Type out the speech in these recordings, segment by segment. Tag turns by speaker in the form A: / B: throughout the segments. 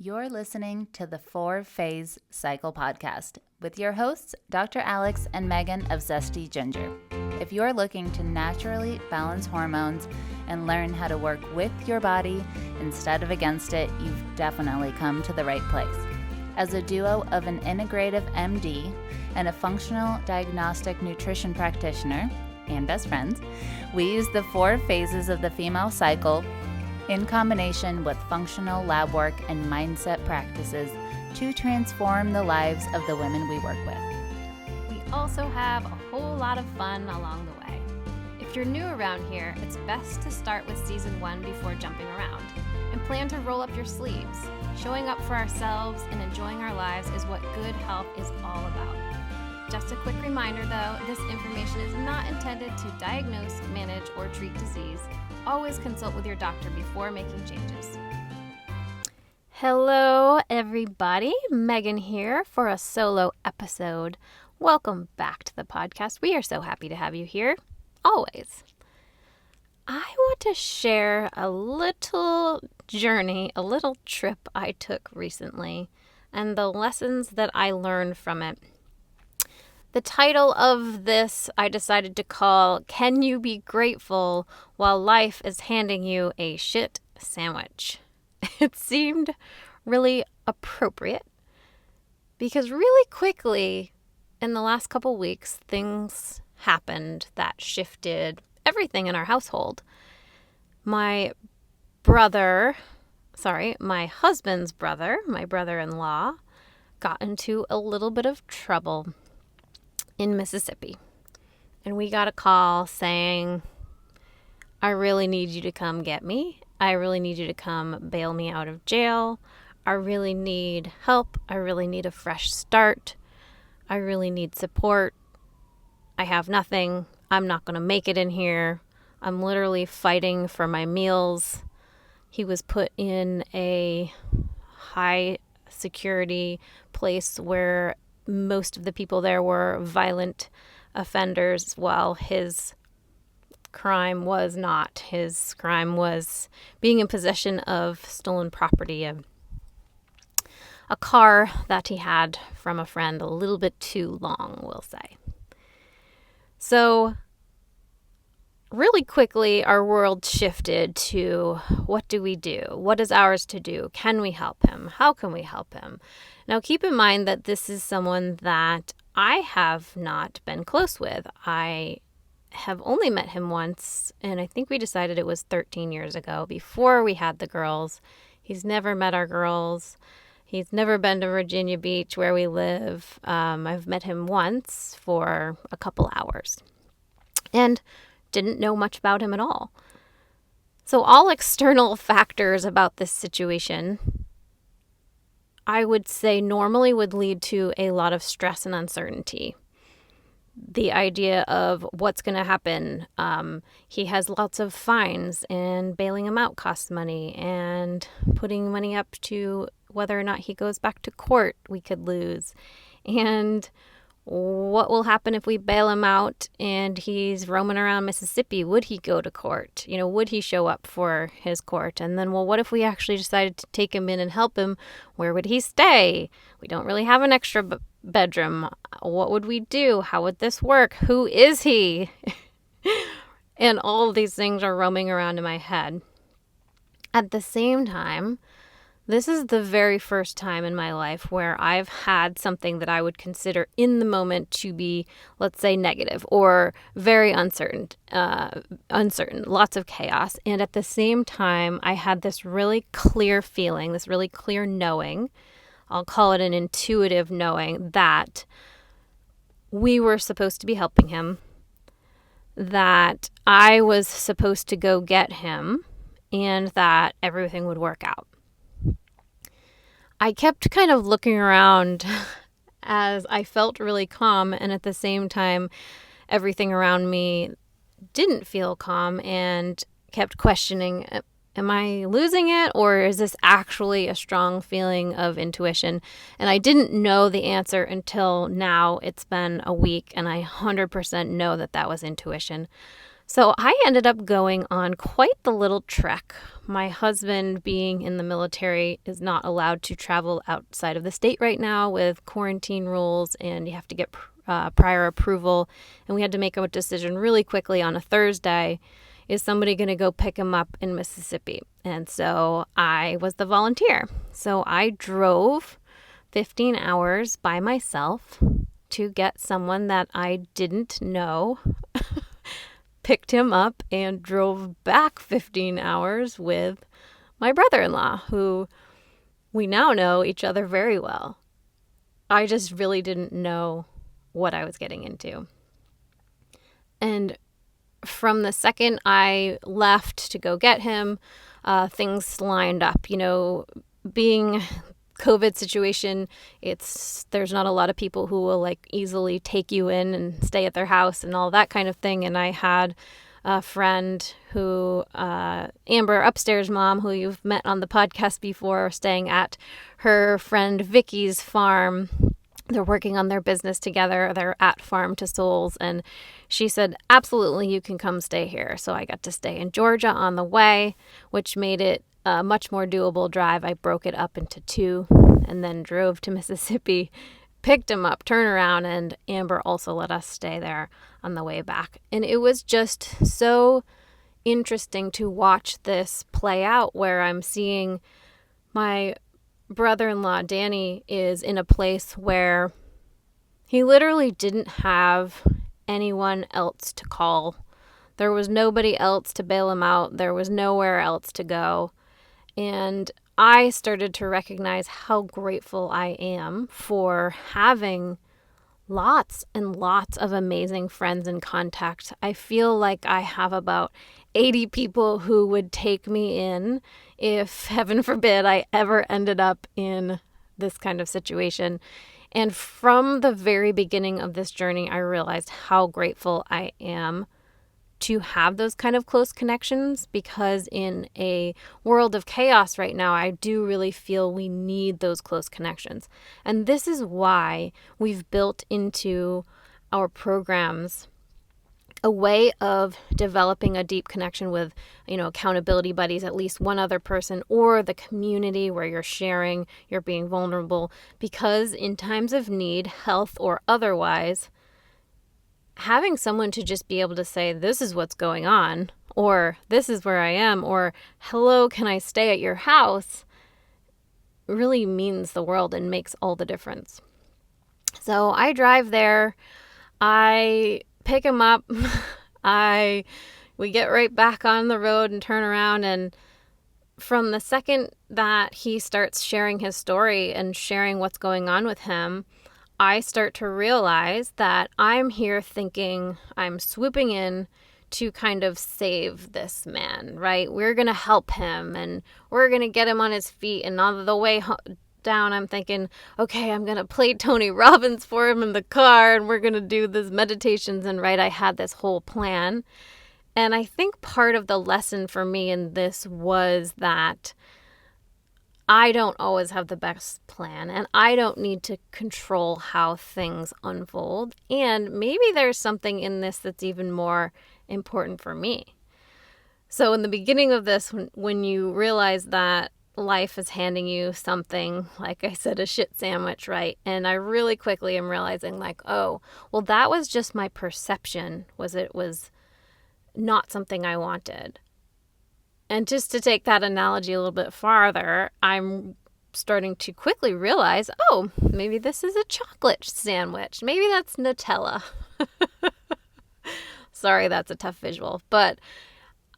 A: You're listening to the 4-Phase Cycle podcast with your hosts, Dr. Alex and Megan of ZESTY Ginger. If you're looking to naturally balance hormones and learn how to work with your body instead of against it, you've definitely come to the right place. As a duo of an integrative MD and a functional diagnostic nutrition practitioner and best friends, we use the 4 phases of the female cycle in combination with functional lab work and mindset practices to transform the lives of the women we work with.
B: We also have a whole lot of fun along the way. If you're new around here, it's best to start with season 1 before jumping around and plan to roll up your sleeves. Showing up for ourselves and enjoying our lives is what good health is all about. Just a quick reminder though, this information is not intended to diagnose, manage, or treat disease. Always consult with your doctor before making changes. Hello everybody, Megan here for a solo episode. Welcome back to the podcast. We are so happy to have you here, always. I want to share a little journey, a little trip I took recently, and the lessons that I learned from it. The title of this I decided to call, Can You Be Grateful While Life is Handing You a Shit Sandwich? It seemed really appropriate because really quickly in the last couple weeks, things happened that shifted everything in our household. My husband's brother, my brother-in-law, got into a little bit of trouble in Mississippi. And we got a call saying, I really need you to come get me. I really need you to come bail me out of jail. I really need help. I really need a fresh start. I really need support. I have nothing. I'm not going to make it in here. I'm literally fighting for my meals. He was put in a high security place where most of the people there were violent offenders, while his crime was not. His crime was being in possession of stolen property, a car that he had from a friend a little bit too long, we'll say. So really quickly, our world shifted to what do we do? What is ours to do? Can we help him? How can we help him? Now, keep in mind that this is someone that I have not been close with. I have only met him once, and I think we decided it was 13 years ago, before we had the girls. He's never met our girls. He's never been to Virginia Beach, where we live. I've met him once for a couple hours and didn't know much about him at all. So all external factors about this situation, I would say normally would lead to a lot of stress and uncertainty. The idea of what's going to happen. He has lots of fines, and bailing him out costs money, and putting money up to whether or not he goes back to court we could lose. And what will happen if we bail him out and he's roaming around Mississippi? Would he go to court? Would he show up for his court? And then, what if we actually decided to take him in and help him? Where would he stay? We don't really have an extra bedroom. What would we do? How would this work? Who is he? And all of these things are roaming around in my head. At the same time, this is the very first time in my life where I've had something that I would consider in the moment to be, let's say, negative or very uncertain, lots of chaos. And at the same time, I had this really clear feeling, this really clear knowing, I'll call it an intuitive knowing, that we were supposed to be helping him, that I was supposed to go get him, and that everything would work out. I kept kind of looking around as I felt really calm, and at the same time, everything around me didn't feel calm, and kept questioning, am I losing it, or is this actually a strong feeling of intuition? And I didn't know the answer until now. It's been a week, and I 100% know that was intuition. So I ended up going on quite the little trek. My husband, being in the military, is not allowed to travel outside of the state right now with quarantine rules, and you have to get prior approval. And we had to make a decision really quickly on a Thursday. Is somebody going to go pick him up in Mississippi? And so I was the volunteer. So I drove 15 hours by myself to get someone that I didn't know, picked him up, and drove back 15 hours with my brother-in-law, who we now know each other very well. I just really didn't know what I was getting into. And from the second I left to go get him, things lined up. Being COVID situation, there's not a lot of people who will easily take you in and stay at their house and all that kind of thing. And I had a friend who, Amber, upstairs mom, who you've met on the podcast before, staying at her friend Vicky's farm. They're working on their business together. They're at Farm to Souls. And she said, absolutely, you can come stay here. So I got to stay in Georgia on the way, which made it a much more doable drive. I broke it up into 2 and then drove to Mississippi, picked him up, turned around, and Amber also let us stay there on the way back. And it was just so interesting to watch this play out, where I'm seeing my brother-in-law, Danny, is in a place where he literally didn't have anyone else to call. There was nobody else to bail him out. There was nowhere else to go. And I started to recognize how grateful I am for having lots and lots of amazing friends and contacts. I feel like I have about 80 people who would take me in if, heaven forbid, I ever ended up in this kind of situation. And from the very beginning of this journey, I realized how grateful I am to have those kind of close connections, because in a world of chaos right now, I do really feel we need those close connections. And this is why we've built into our programs a way of developing a deep connection with, accountability buddies, at least one other person, or the community where you're sharing, you're being vulnerable, because in times of need, health or otherwise, having someone to just be able to say, this is what's going on, or this is where I am, or hello, can I stay at your house, really means the world and makes all the difference. So I drive there, I pick him up, we get right back on the road and turn around, and from the second that he starts sharing his story and sharing what's going on with him, I start to realize that I'm here thinking I'm swooping in to kind of save this man, right? We're going to help him and we're going to get him on his feet. And on the way down, I'm thinking, okay, I'm going to play Tony Robbins for him in the car and we're going to do these meditations. And right, I had this whole plan. And I think part of the lesson for me in this was that I don't always have the best plan, and I don't need to control how things unfold. And maybe there's something in this that's even more important for me. So in the beginning of this, when you realize that life is handing you something, like I said, a shit sandwich, right? And I really quickly am realizing oh, well, that was just my perception, it was not something I wanted. And just to take that analogy a little bit farther, I'm starting to quickly realize, oh, maybe this is a chocolate sandwich. Maybe that's Nutella. Sorry, that's a tough visual. But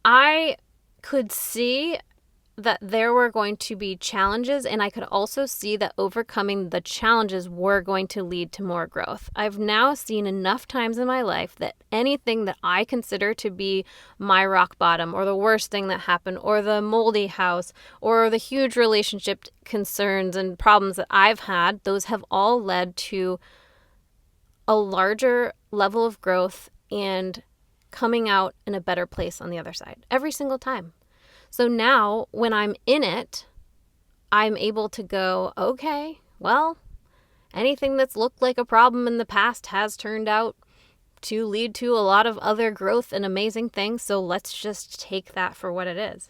B: I could see that there were going to be challenges, and I could also see that overcoming the challenges were going to lead to more growth. I've now seen enough times in my life that anything that I consider to be my rock bottom, or the worst thing that happened, or the moldy house, or the huge relationship concerns and problems that I've had, those have all led to a larger level of growth and coming out in a better place on the other side every single time. So now when I'm in it, I'm able to go, okay, well, anything that's looked like a problem in the past has turned out to lead to a lot of other growth and amazing things. So let's just take that for what it is.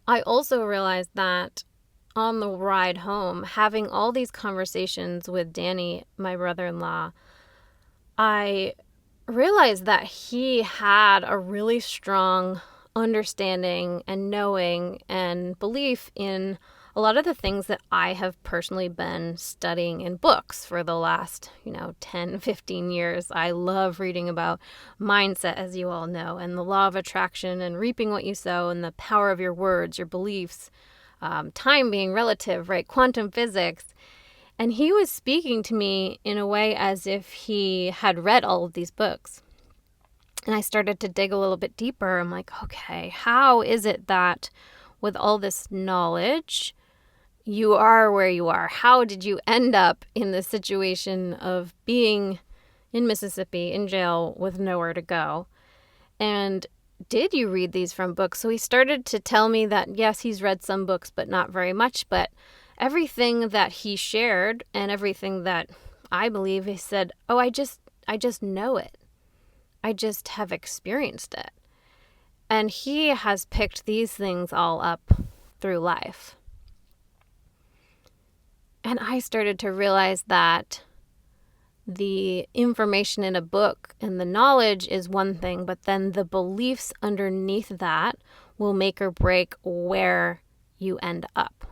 B: I also realized that on the ride home, having all these conversations with Danny, my brother-in-law, I realized that he had a really strong understanding and knowing and belief in a lot of the things that I have personally been studying in books for the last, 10, 15 years. I love reading about mindset, as you all know, and the law of attraction and reaping what you sow and the power of your words, your beliefs, time being relative, right? Quantum physics. And he was speaking to me in a way as if he had read all of these books. And I started to dig a little bit deeper. I'm like, okay, how is it that with all this knowledge, you are where you are? How did you end up in the situation of being in Mississippi in jail with nowhere to go? And did you read these from books? So he started to tell me that, yes, he's read some books, but not very much. But everything that he shared and everything that I believe, he said, oh, I just know it. I just have experienced it. And he has picked these things all up through life. And I started to realize that the information in a book and the knowledge is one thing, but then the beliefs underneath that will make or break where you end up.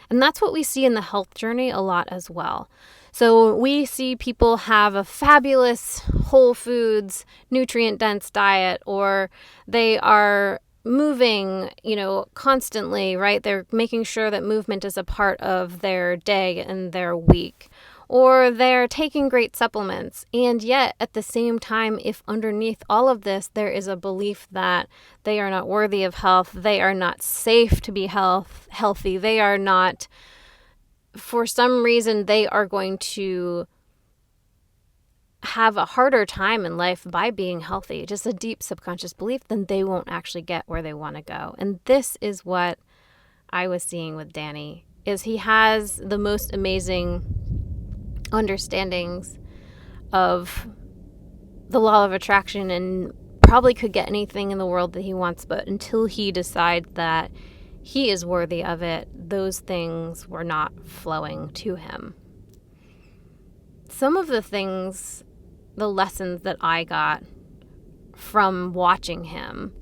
B: And that's what we see in the health journey a lot as well. So we see people have a fabulous whole foods, nutrient-dense diet, or they are moving, constantly, right? They're making sure that movement is a part of their day and their week. Or they're taking great supplements. And yet, at the same time, if underneath all of this, there is a belief that they are not worthy of health, they are not safe to be healthy, they are not, for some reason, they are going to have a harder time in life by being healthy, just a deep subconscious belief, then they won't actually get where they want to go. And this is what I was seeing with Danny, is he has the most amazing understandings of the law of attraction and probably could get anything in the world that he wants, but until he decides that he is worthy of it, those things were not flowing to him. Some of the things, the lessons that I got from watching him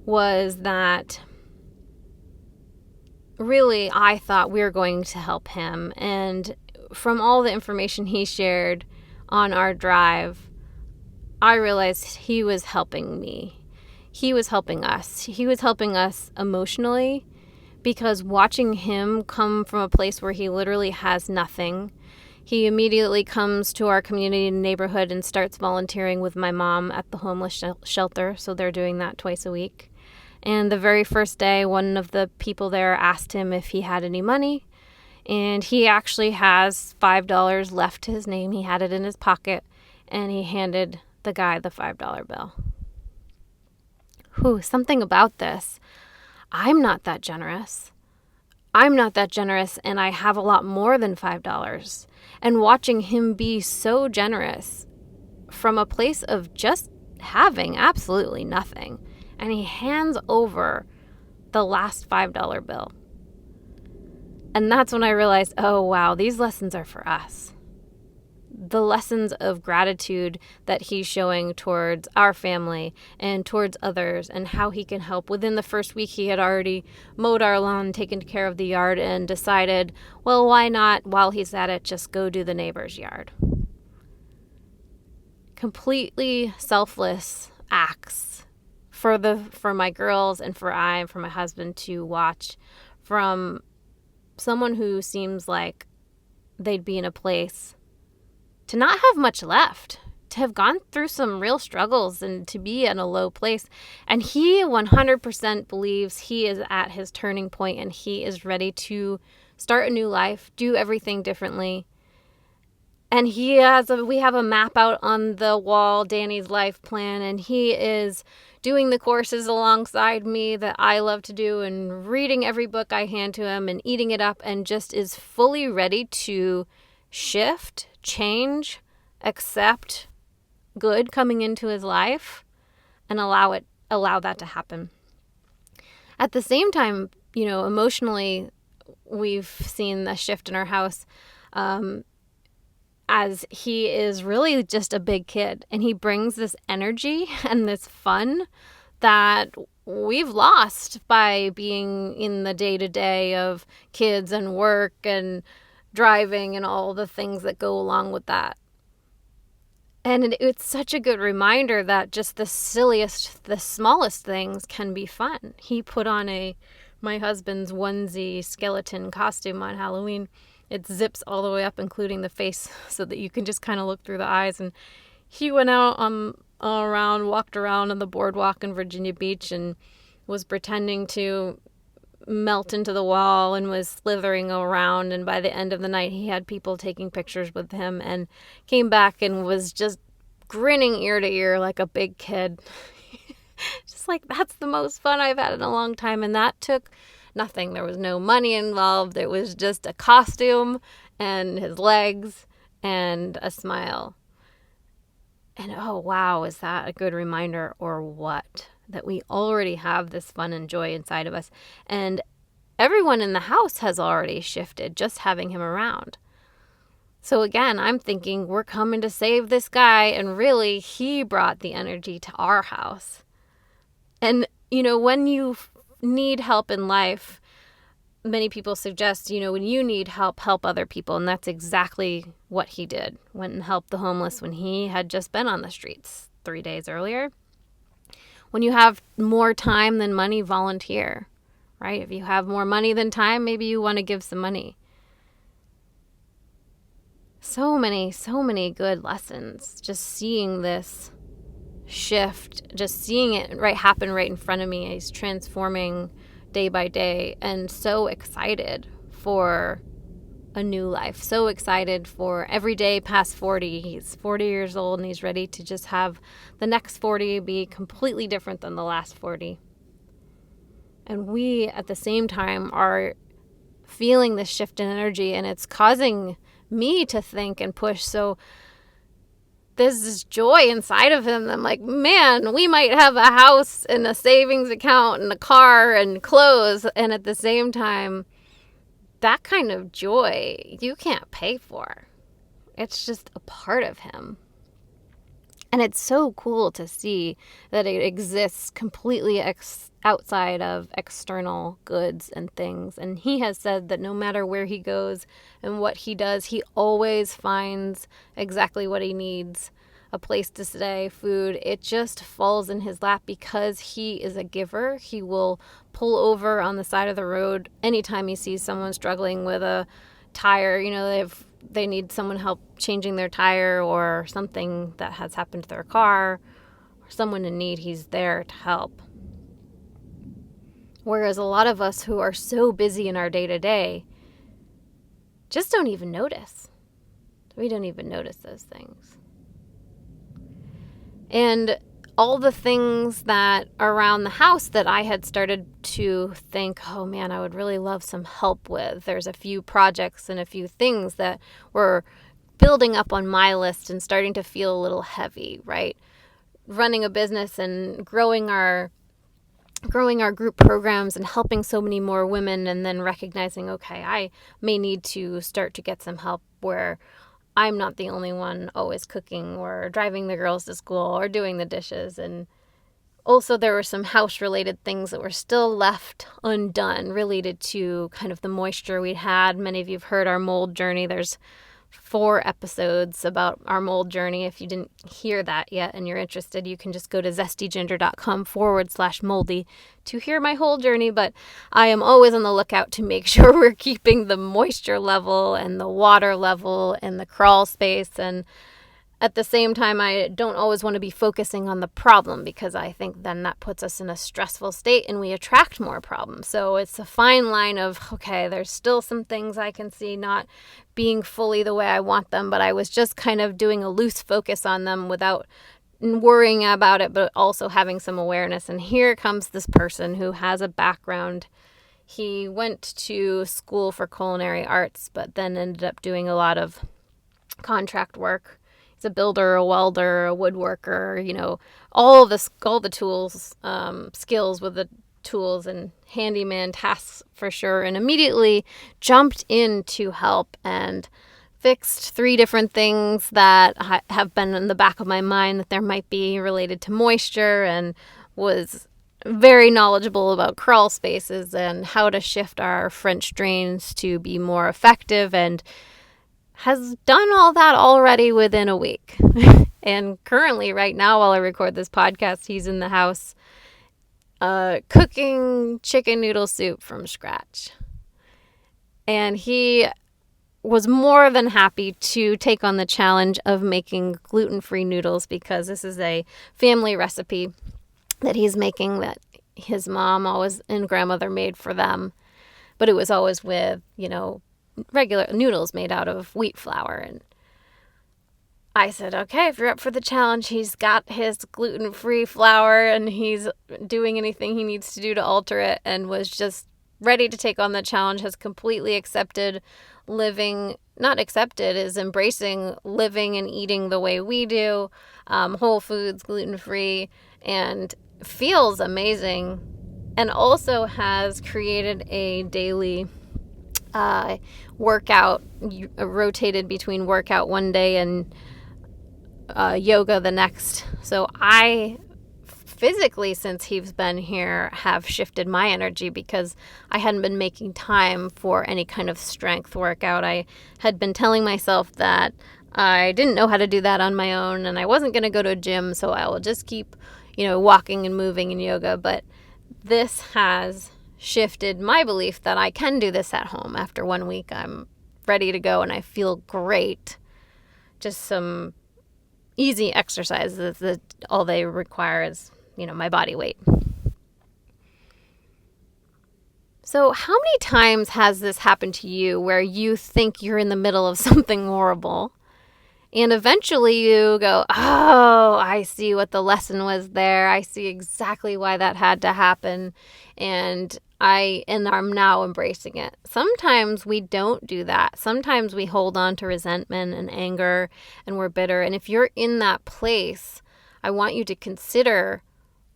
B: was that really I thought we were going to help him, and from all the information he shared on our drive, I realized he was helping me. He was helping us. He was helping us emotionally, because watching him come from a place where he literally has nothing, he immediately comes to our community and neighborhood and starts volunteering with my mom at the homeless shelter. So they're doing that twice a week. And the very first day, one of the people there asked him if he had any money. And he actually has $5 left to his name. He had it in his pocket, and he handed the guy the $5 bill. Something about this. I'm not that generous. And I have a lot more than $5. And watching him be so generous from a place of just having absolutely nothing, and he hands over the last $5 bill. And that's when I realized, oh, wow, these lessons are for us. The lessons of gratitude that he's showing towards our family and towards others, and how he can help. Within the first week, he had already mowed our lawn, taken care of the yard, and decided, well, why not, while he's at it, just go do the neighbor's yard. Completely selfless acts for my girls and for my husband to watch from someone who seems like they'd be in a place to not have much left, to have gone through some real struggles and to be in a low place. And he 100% believes he is at his turning point, and he is ready to start a new life, do everything differently. And we have a map out on the wall, Danny's life plan, and he is doing the courses alongside me that I love to do, and reading every book I hand to him and eating it up, and just is fully ready to shift, change, accept good coming into his life and allow that to happen. At the same time, emotionally, we've seen a shift in our house as he is really just a big kid, and he brings this energy and this fun that we've lost by being in the day-to-day of kids and work and driving and all the things that go along with that. And it's such a good reminder that just the smallest things can be fun. He put on my husband's onesie skeleton costume on Halloween. It zips all the way up, including the face, so that you can just kind of look through the eyes. And he went out walked around on the boardwalk in Virginia Beach and was pretending to melt into the wall and was slithering around. And by the end of the night, he had people taking pictures with him and came back and was just grinning ear to ear like a big kid. Just like, that's the most fun I've had in a long time. And that took nothing. There was no money involved. It was just a costume and his legs and a smile. And oh, wow, is that a good reminder or what? That we already have this fun and joy inside of us. And everyone in the house has already shifted just having him around. So again, I'm thinking we're coming to save this guy, and really he brought the energy to our house. And, when you need help in life, many people suggest, when you need help, help other people. And that's exactly what he did. Went and helped the homeless when he had just been on the streets 3 days earlier. When you have more time than money, volunteer, right? If you have more money than time, maybe you want to give some money. So many good lessons. Just seeing this shift, just seeing it happen right in front of me. He's transforming day by day, and so excited for a new life. So excited for every day past 40. He's 40 years old and he's ready to just have the next 40 be completely different than the last 40. And we, at the same time, are feeling this shift in energy, and it's causing me to think and push. So there's this joy inside of him. I'm like, man, we might have a house and a savings account and a car and clothes. And at the same time, that kind of joy you can't pay for. It's just a part of him. And it's so cool to see that it exists completely outside of external goods and things. And he has said that no matter where he goes and what he does, he always finds exactly what he needs. A place to stay, food. It just falls in his lap because he is a giver. He will pull over on the side of the road anytime he sees someone struggling with a tire. They need someone help changing their tire or something that has happened to their car, or someone in need. He's there to help. Whereas a lot of us who are so busy in our day-to-day just don't even notice. We don't even notice those things. And all the things that are around the house that I had started to think, oh man, I would really love some help with. There's a few projects and a few things that were building up on my list and starting to feel a little heavy, right? Running a business and growing our group programs and helping so many more women, and then recognizing, okay, I may need to start to get some help where I'm not the only one always cooking or driving the girls to school or doing the dishes. And also there were some house-related things that were still left undone related to kind of the moisture we had. Many of you have heard our mold journey. There's 4 episodes about our mold journey. If you didn't hear that yet and you're interested, you can just go to zestyginger.com/moldy to hear my whole journey. But I am always on the lookout to make sure we're keeping the moisture level and the water level and the crawl space. And at the same time, I don't always want to be focusing on the problem, because I think then that puts us in a stressful state and we attract more problems. So it's a fine line of, okay, there's still some things I can see not being fully the way I want them, but I was just kind of doing a loose focus on them without worrying about it, but also having some awareness. And here comes this person who has a background. He went to school for culinary arts, but then ended up doing a lot of contract work. it's a builder, a welder, a woodworker, all the tools, skills with the tools and handyman tasks for sure, and immediately jumped in to help and fixed 3 different things that have been in the back of my mind that there might be related to moisture, and was very knowledgeable about crawl spaces and how to shift our French drains to be more effective, and has done all that already within a week. And currently, right now, while I record this podcast, he's in the house cooking chicken noodle soup from scratch. And he was more than happy to take on the challenge of making gluten-free noodles, because this is a family recipe that he's making that his mom always and grandmother made for them. But it was always with, regular noodles made out of wheat flour. And I said, okay, if you're up for the challenge, he's got his gluten-free flour and he's doing anything he needs to do to alter it, and was just ready to take on the challenge, has completely accepted living, not accepted, is embracing living and eating the way we do, whole foods, gluten-free, and feels amazing. And also has created a daily workout, rotated between workout one day and yoga the next. So I physically, since he's been here, have shifted my energy, because I hadn't been making time for any kind of strength workout. I had been telling myself that I didn't know how to do that on my own, and I wasn't going to go to a gym, so I will just keep, walking and moving in yoga. But this has shifted my belief that I can do this at home. After 1 week, I'm ready to go and I feel great. Just some easy exercises that all they require is, my body weight. So how many times has this happened to you where you think you're in the middle of something horrible, and eventually you go, oh, I see what the lesson was there. I see exactly why that had to happen. And I'm now embracing it. Sometimes we don't do that. Sometimes we hold on to resentment and anger, and we're bitter. And if you're in that place, I want you to consider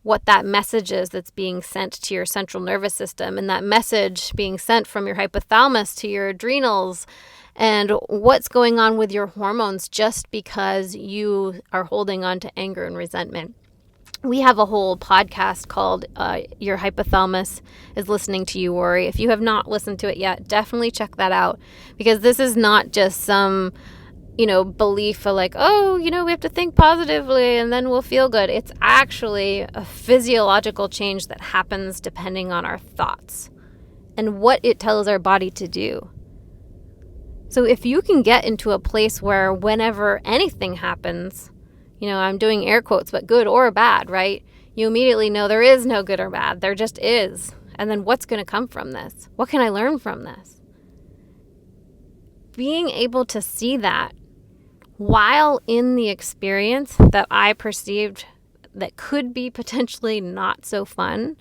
B: what that message is that's being sent to your central nervous system, and that message being sent from your hypothalamus to your adrenals, and what's going on with your hormones just because you are holding on to anger and resentment. We have a whole podcast called Your Hypothalamus is Listening to You Worry. If you have not listened to it yet, definitely check that out, because this is not just some belief of like, oh, we have to think positively and then we'll feel good. It's actually a physiological change that happens depending on our thoughts and what it tells our body to do. So if you can get into a place where whenever anything happens, I'm doing air quotes, but good or bad, right? You immediately know there is no good or bad. There just is. And then what's going to come from this? What can I learn from this? Being able to see that while in the experience that I perceived that could be potentially not so fun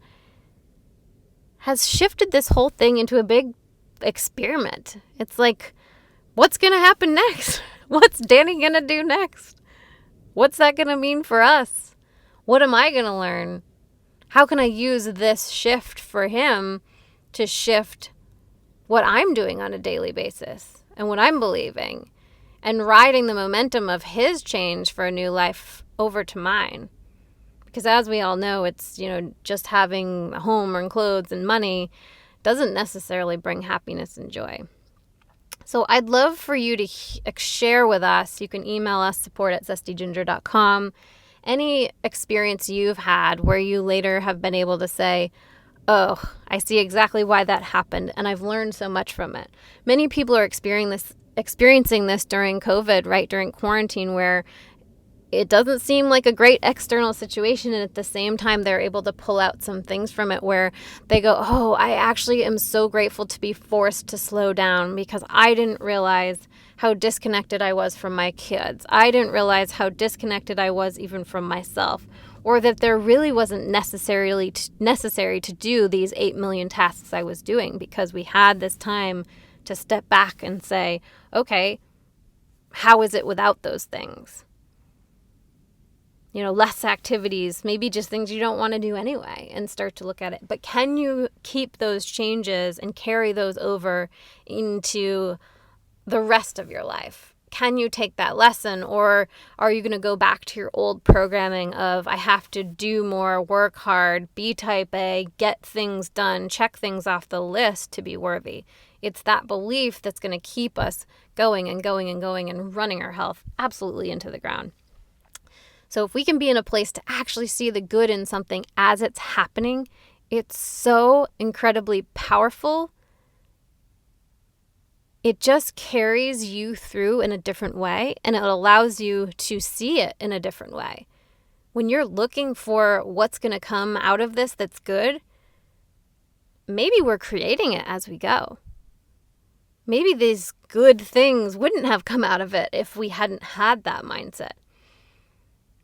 B: has shifted this whole thing into a big experiment. It's like, what's going to happen next? What's Danny going to do next? What's that going to mean for us? What am I going to learn? How can I use this shift for him to shift what I'm doing on a daily basis and what I'm believing, and riding the momentum of his change for a new life over to mine? Because as we all know, it's, just having a home and clothes and money doesn't necessarily bring happiness and joy. So I'd love for you to share with us. You can email us, support@zestyginger.com, any experience you've had where you later have been able to say, oh, I see exactly why that happened, and I've learned so much from it. Many people are experiencing this during COVID, right, during quarantine, where it doesn't seem like a great external situation, and at the same time they're able to pull out some things from it where they go, oh, I actually am so grateful to be forced to slow down, because I didn't realize how disconnected I was from my kids. I didn't realize how disconnected I was even from myself, or that there really wasn't necessary to do these 8 million tasks I was doing, because we had this time to step back and say, okay, how is it without those things? less activities, maybe just things you don't want to do anyway, and start to look at it. But can you keep those changes and carry those over into the rest of your life? Can you take that lesson, or are you going to go back to your old programming of I have to do more, work hard, be type A, get things done, check things off the list to be worthy? It's that belief that's going to keep us going and going and going and running our health absolutely into the ground. So if we can be in a place to actually see the good in something as it's happening, it's so incredibly powerful. It just carries you through in a different way, and it allows you to see it in a different way. When you're looking for what's going to come out of this that's good, maybe we're creating it as we go. Maybe these good things wouldn't have come out of it if we hadn't had that mindset.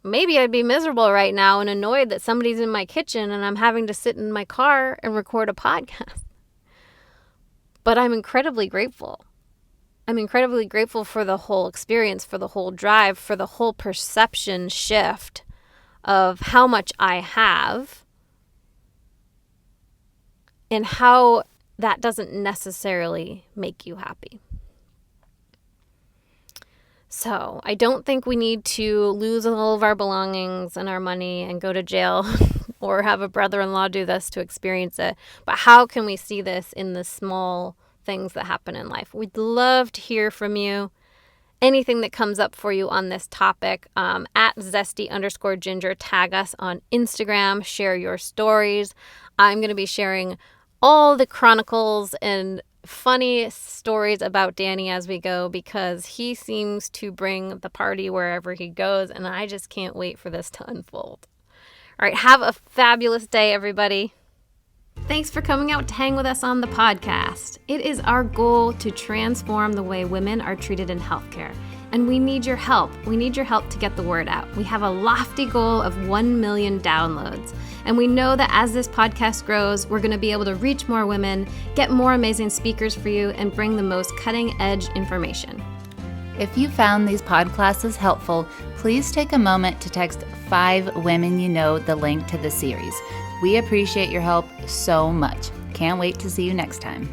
B: Maybe I'd be miserable right now and annoyed that somebody's in my kitchen and I'm having to sit in my car and record a podcast. But I'm incredibly grateful. I'm incredibly grateful for the whole experience, for the whole drive, for the whole perception shift of how much I have and how that doesn't necessarily make you happy. So I don't think we need to lose all of our belongings and our money and go to jail or have a brother-in-law do this to experience it. But how can we see this in the small things that happen in life? We'd love to hear from you. Anything that comes up for you on this topic, at ZESTY_ginger, tag us on Instagram, share your stories. I'm going to be sharing all the chronicles and funny stories about Danny as we go, because he seems to bring the party wherever he goes, and I just can't wait for this to unfold. All right, have a fabulous day, everybody. Thanks for coming out to hang with us on the podcast. It is our goal to transform the way women are treated in healthcare, and we need your help. We need your help to get the word out. We have a lofty goal of 1 million downloads, and we know that as this podcast grows, we're going to be able to reach more women, get more amazing speakers for you, and bring the most cutting-edge information.
A: If you found these podclasses helpful, please take a moment to text 5 women you know the link to the series. We appreciate your help so much. Can't wait to see you next time.